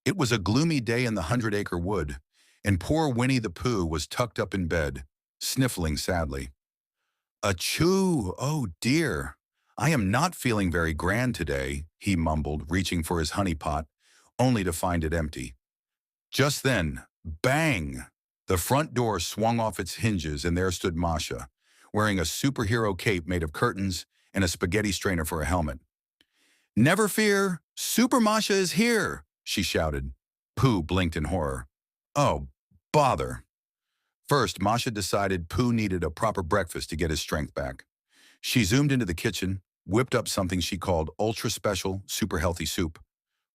It was a gloomy day in the 100-acre wood, and poor Winnie the Pooh was tucked up in bed, sniffling sadly. Achoo! Oh dear! I am not feeling very grand today, he mumbled, reaching for his honey pot, only to find it empty. Just then, bang! The front door swung off its hinges and there stood Masha, wearing a superhero cape made of curtains and a spaghetti strainer for a helmet. "Never fear, Super Masha is here!" she shouted. Pooh blinked in horror. Oh, bother. First, Masha decided Pooh needed a proper breakfast to get his strength back. She zoomed into the kitchen, whipped up something she called ultra special, super healthy soup,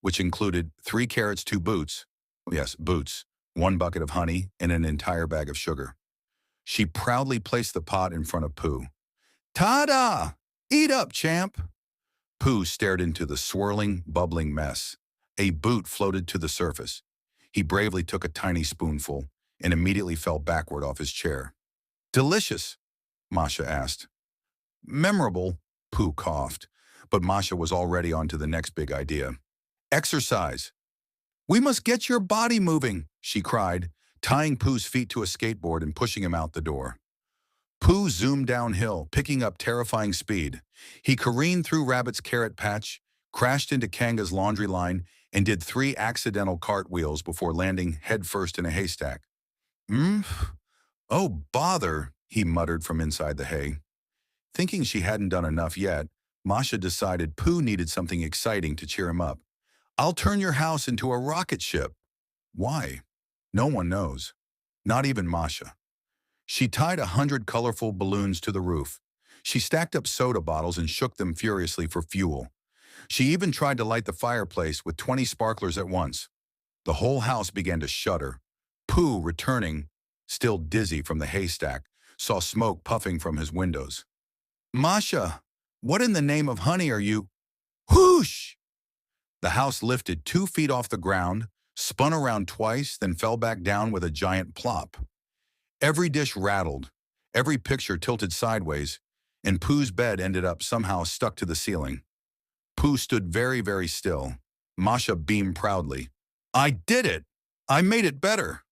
which included 3 carrots, 2 boots, yes, boots, 1 bucket of honey, and an entire bag of sugar. She proudly placed the pot in front of Pooh. "Ta-da! Eat up, champ!" Pooh stared into the swirling, bubbling mess. A boot floated to the surface. He bravely took a tiny spoonful and immediately fell backward off his chair. "Delicious?" Masha asked. "Memorable," Pooh coughed, but Masha was already on to the next big idea. "Exercise. We must get your body moving," she cried, tying Pooh's feet to a skateboard and pushing him out the door. Pooh zoomed downhill, picking up terrifying speed. He careened through Rabbit's carrot patch, crashed into Kanga's laundry line, and did 3 accidental cartwheels before landing headfirst in a haystack. Oh, bother, he muttered from inside the hay. Thinking she hadn't done enough yet, Masha decided Pooh needed something exciting to cheer him up. "I'll turn your house into a rocket ship." Why? No one knows. Not even Masha. She tied 100 colorful balloons to the roof. She stacked up soda bottles and shook them furiously for fuel. She even tried to light the fireplace with 20 sparklers at once. The whole house began to shudder. Pooh, returning, still dizzy from the haystack, saw smoke puffing from his windows. "Masha, what in the name of honey are you—" Whoosh! The house lifted 2 feet off the ground, spun around twice, then fell back down with a giant plop. Every dish rattled, every picture tilted sideways, and Pooh's bed ended up somehow stuck to the ceiling. Pooh stood very, very still. Masha beamed proudly. "I did it! I made it better!"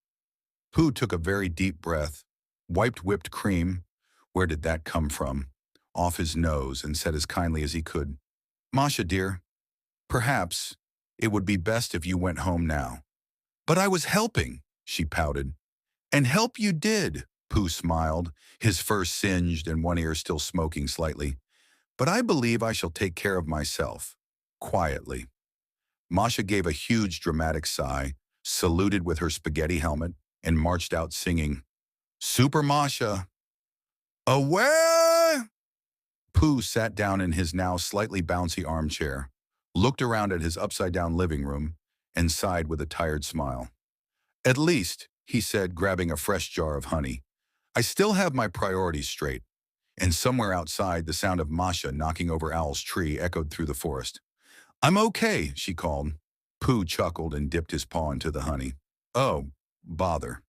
Pooh took a very deep breath, wiped whipped cream, where did that come from, off his nose and said as kindly as he could, "Masha, dear, perhaps it would be best if you went home now." "But I was helping," she pouted. "And help you did," Pooh smiled, his fur singed and one ear still smoking slightly. "But I believe I shall take care of myself, quietly." Masha gave a huge dramatic sigh, saluted with her spaghetti helmet, and marched out singing, "Super Masha." "Away!" Pooh sat down in his now slightly bouncy armchair, looked around at his upside-down living room, and sighed with a tired smile. "At least," he said, grabbing a fresh jar of honey, "I still have my priorities straight." And somewhere outside, the sound of Masha knocking over Owl's tree echoed through the forest. "I'm okay," she called. Pooh chuckled and dipped his paw into the honey. "Oh, bother."